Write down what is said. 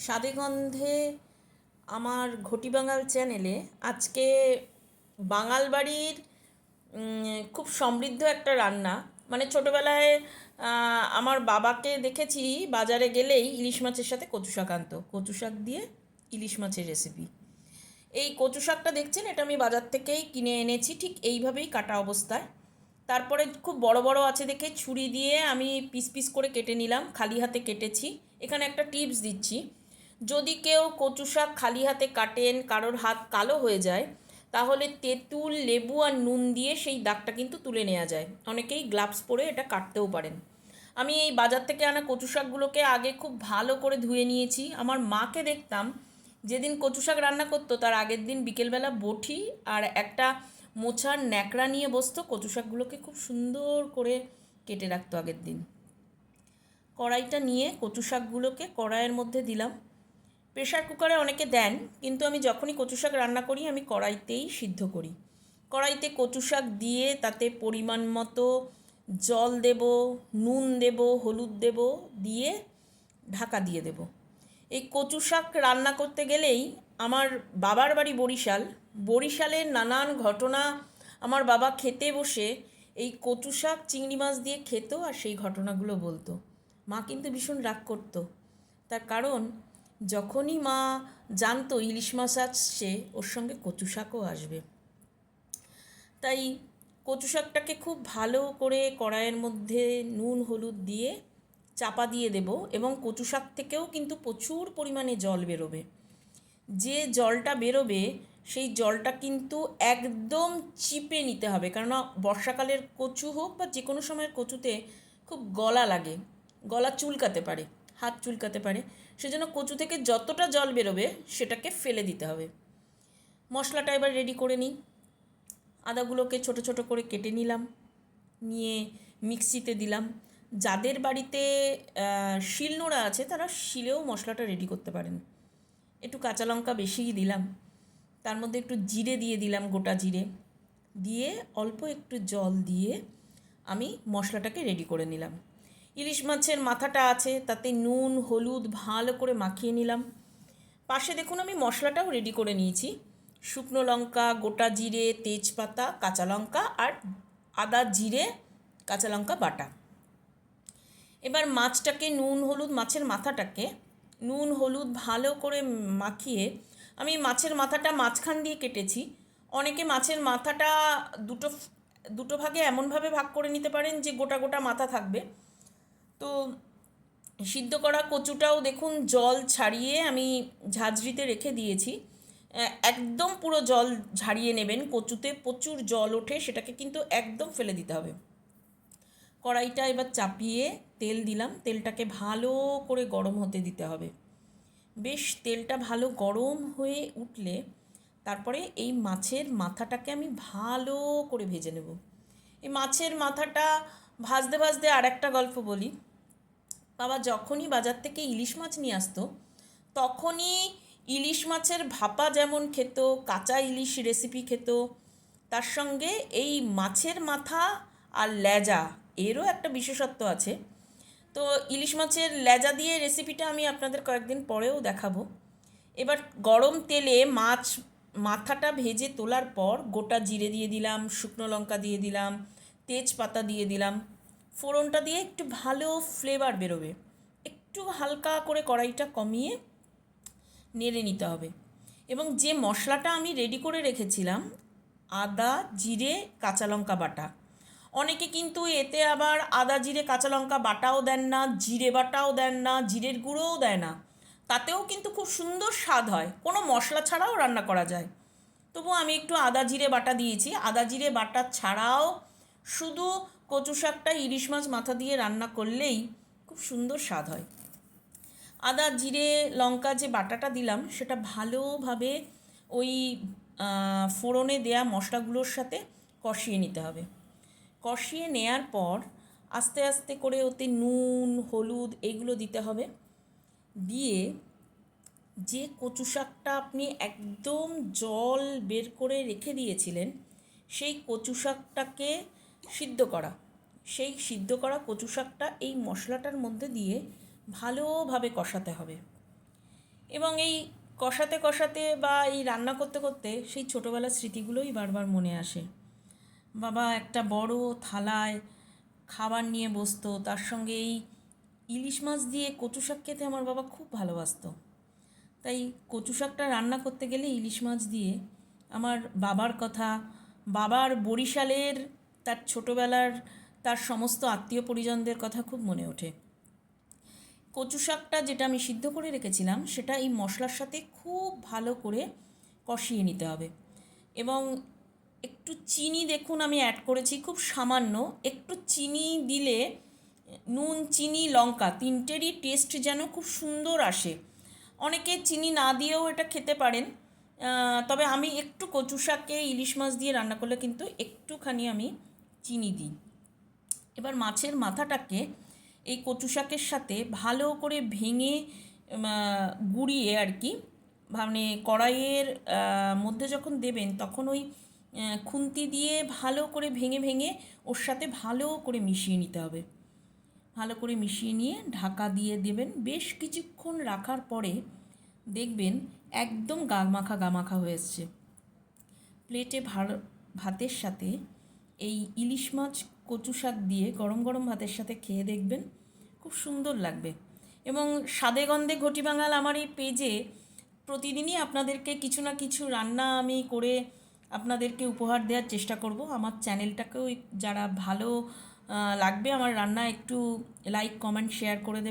স্বাদে গন্ধে আমার ঘটি বাঙাল চ্যানেলে আজকে বাঙাল বাড়ির খুব সমৃদ্ধ একটা রান্না। মানে ছোটোবেলায় আমার বাবাকে দেখেছি বাজারে গেলেই ইলিশ মাছের সাথে কচু শাক আনতো, কচু শাক দিয়ে ইলিশ মাছের রেসিপি। এই কচু শাকটা দেখছেন, এটা আমি বাজার থেকেই কিনে এনেছি ঠিক এইভাবেই কাটা অবস্থায়। তারপরে খুব বড় বড় আছে দেখে ছুরি দিয়ে আমি পিস পিস করে কেটে নিলাম, খালি হাতে কেটেছি। এখানে একটা টিপস দিচ্ছি, যদি কেউ কচু শাক খালি হাতে কাটেন, কারোর হাত কালো হয়ে যায়, তাহলে তেঁতুল, লেবু আর নুন দিয়ে সেই দাগটা কিন্তু তুলে নেওয়া যায়। অনেকেই গ্লাভস পরে এটা কাটতেও পারেন। আমি এই বাজার থেকে আনা কচু শাকগুলোকে আগে খুব ভালো করে ধুয়ে নিয়েছি। আমার মাকে দেখতাম যেদিন কচু শাক রান্না করতো তার আগের দিন বিকেলবেলা বটি আর একটা মোছার ন্যাকড়া নিয়ে বসতো, কচু শাকগুলোকে খুব সুন্দর করে কেটে রাখতো আগের দিন। কড়াইটা নিয়ে কচু শাকগুলোকে কড়াইয়ের মধ্যে দিলাম। প্রেশার কুকারে অনেকে দেন, কিন্তু আমি যখনই কচু শাক রান্না করি আমি কড়াইতেই সিদ্ধ করি। কড়াইতে কচু শাক দিয়ে তাতে পরিমাণ মতো জল দেব, নুন দেব, হলুদ দেব, দিয়ে ঢাকা দিয়ে দেব। এই কচু শাক রান্না করতে গেলেই আমার বাবার বাড়ি বরিশাল, বরিশালের নানান ঘটনা আমার বাবা খেতে বসে এই কচু শাক চিংড়ি মাছ দিয়ে খেত আর সেই ঘটনাগুলো বলতো। মা কিন্তু ভীষণ রাগ করতো, তার কারণ যখনই মা জানতো ইলিশ মাছ আসছে ওর সঙ্গে কচু শাকও আসবে। তাই কচু শাকটাকে খুব ভালো করে কড়াইয়ের মধ্যে নুন হলুদ দিয়ে চাপা দিয়ে দেব, এবং কচু শাক থেকেও কিন্তু প্রচুর পরিমাণে জল বেরোবে। যে জলটা বেরোবে সেই জলটা কিন্তু একদম চিপে নিতে হবে, কেননা বর্ষাকালের কচু হোক বা যে কোনো সময়ের কচুতে খুব গলা লাগে, গলা চুলকাতে পারে, হাত চুলকাতে পারে। সেজন্য কচু থেকে যতটা জল বেরোবে সেটাকে ফেলে দিতে হবে। মশলাটা এবার রেডি করে নিই। আদাগুলোকে ছোট ছোট করে কেটে নিলাম, নিয়ে মিক্সিতে দিলাম। যাদের বাড়িতে শিলনোড়া আছে তারা শিলেও মশলাটা রেডি করতে পারেন। একটু কাঁচা লঙ্কা বেশিই দিলাম, তার মধ্যে একটু জিরে দিয়ে দিলাম, গোটা জিরে দিয়ে অল্প একটু জল দিয়ে আমি মশলাটাকে রেডি করে নিলাম। ইলিশ মাছের মাথাটা আছে, তাতে নুন হলুদ ভালো করে মাখিয়ে নিলাম। পাশে দেখুন আমি মশলাটাও রেডি করে নিয়েছি। শুকনো লঙ্কা, গোটা জিরে, তেজপাতা, কাঁচা লঙ্কা আর আদা জিরে কাঁচা লঙ্কা বাটা। এবার মাছটাকে নুন হলুদ, মাছের মাথাটাকে নুন হলুদ ভালো করে মাখিয়ে, আমি মাছের মাথাটা মাঝখান দিয়ে কেটেছি। অনেকে মাছের মাথাটা দুটো দুটো ভাগে এমনভাবে ভাগ করে নিতে পারেন যে গোটা গোটা মাথা থাকবে। তো সিদ্ধ করা কচুটাও দেখুন জল ছাড়িয়ে আমি ঝাঁঝরিতে রেখে দিয়েছি। একদম পুরো জল ঝারিয়ে নেবেন, কচুতে প্রচুর জল ওঠে, সেটাকে কিন্তু একদম ফেলে দিতে হবে। কড়াইটা এবার চাপিয়ে তেল দিলাম, তেলটাকে ভালো করে গরম হতে দিতে হবে। বেশ তেলটা ভালো গরম হয়ে উঠলে তারপরে এই মাছের মাথাটাকে আমি ভালো করে ভেজে নেব। এই মাছের মাথাটা ভাজতে ভাজতে আর একটা গল্প বলি। বাবা যখনই বাজার থেকে ইলিশ মাছ নিয়ে আসতো তখনই ইলিশ মাছের ভাপা যেমন খেত, কাঁচা ইলিশ রেসিপি খেত, তার সঙ্গে এই মাছের মাথা আর লেজা এরও একটা বিশেষত্ব আছে। তো ইলিশ মাছের লেজা দিয়ে রেসিপিটা আমি আপনাদের কয়েকদিন পরেও দেখাবো। এবার গরম তেলে মাছ মাথাটা ভেজে তোলার পর গোটা জিরে দিয়ে দিলাম, শুকনো লঙ্কা দিয়ে দিলাম, তেজপাতা দিয়ে দিলাম। ফোড়নটা দিয়ে একটু ভালো ফ্লেভার বেরোবে, একটু হালকা করে কড়াইটা কমিয়ে নেড়ে নিতে হবে। এবং যে মশলাটা আমি রেডি করে রেখেছিলাম, আদা জিরে কাঁচা লঙ্কা বাটা, অনেকে কিন্তু এতে আবার আদা জিরে কাঁচা লঙ্কা বাটাও দেন না, জিরে বাটাও দেন না, জিরের গুঁড়োও দেয় না, তাতেও কিন্তু খুব সুন্দর স্বাদ হয়, কোনো মশলা ছাড়াও রান্না করা যায়। তবু আমি একটু আদা জিরে বাটা দিয়েছি। আদা জিরে বাটা ছাড়াও শুধু কচু শাকটা ইলিশ মাছ মাথা দিয়ে রান্না করলেই খুব সুন্দর স্বাদ হয়। আদা জিরে লঙ্কা যে বাটাটা দিলাম সেটা ভালোভাবে ওই ফোড়নে দেয়া মশলাগুলোর সাথে কষিয়ে নিতে হবে। কষিয়ে নেয়ার পর আস্তে আস্তে করে ওতে নুন হলুদ এগুলো দিতে হবে। দিয়ে যে কচু শাকটা আপনি একদম জল বের করে রেখে দিয়েছিলেন সেই কচু শাকটাকে সিদ্ধ করা, সেই সিদ্ধ করা কচু শাকটা এই মশলাটার মধ্যে দিয়ে ভালোভাবে কষাতে হবে। এবং এই কষাতে কষাতে বা এই রান্না করতে করতে সেই ছোটোবেলার স্মৃতিগুলোই বারবার মনে আসে। বাবা একটা বড় থালায় খাবার নিয়ে বসতো, তার সঙ্গে এই ইলিশ মাছ দিয়ে কচু শাক খেতে আমার বাবা খুব ভালোবাসতো। তাই কচু শাকটা রান্না করতে গেলে ইলিশ মাছ দিয়ে আমার বাবার কথা, বাবার বরিশালের তার ছোটোবেলার তার সমস্ত আত্মীয় পরিজনদের কথা খুব মনে ওঠে। কচু শাকটা যেটা আমি সিদ্ধ করে রেখেছিলাম সেটা এই মশলার সাথে খুব ভালো করে কষিয়ে নিতে হবে। এবং একটু চিনি দেখুন আমি অ্যাড করেছি, খুব সামান্য একটু চিনি দিলে নুন, চিনি, লঙ্কা তিনটেরই টেস্ট যেন খুব সুন্দর আসে। অনেকে চিনি না দিয়েও এটা খেতে পারেন, তবে আমি একটু কচু শাকে ইলিশ মাছ দিয়ে রান্না করলে কিন্তু একটুখানি আমি চিনি দিই। এবার মাছের মাথাটাকে এই কচু শাকের সাথে ভালো করে ভেঙে গুঁড়িয়ে আর কি, মানে কড়াইয়ের মধ্যে যখন দেবেন তখন ওই খুন্তি দিয়ে ভালো করে ভেঙে ভেঙে ওর সাথে ভালো করে মিশিয়ে নিতে হবে। ভালো করে মিশিয়ে নিয়ে ঢাকা দিয়ে দেবেন। বেশ কিছুক্ষণ রাখার পরে দেখবেন একদম গামাখা হয়ে এসছে। প্লেটে ভাতের সাথে এই ইলিশ মাছ কচু শাক দিয়ে গরম গরম ভাতের সাথে খেয়ে দেখবেন, খুব সুন্দর লাগবে। এবং স্বাদে গন্ধে ঘটি বাঙাল আমার এই পেজে প্রতিদিনই আপনাদেরকে কিছু না কিছু রান্না আমি করে আপনাদেরকে উপহার দেওয়ার চেষ্টা করব। আমার চ্যানেলটাকেও যারা ভালো লাগবে আমার রান্না একটু লাইক, কমেন্ট, শেয়ার করে দেবেন।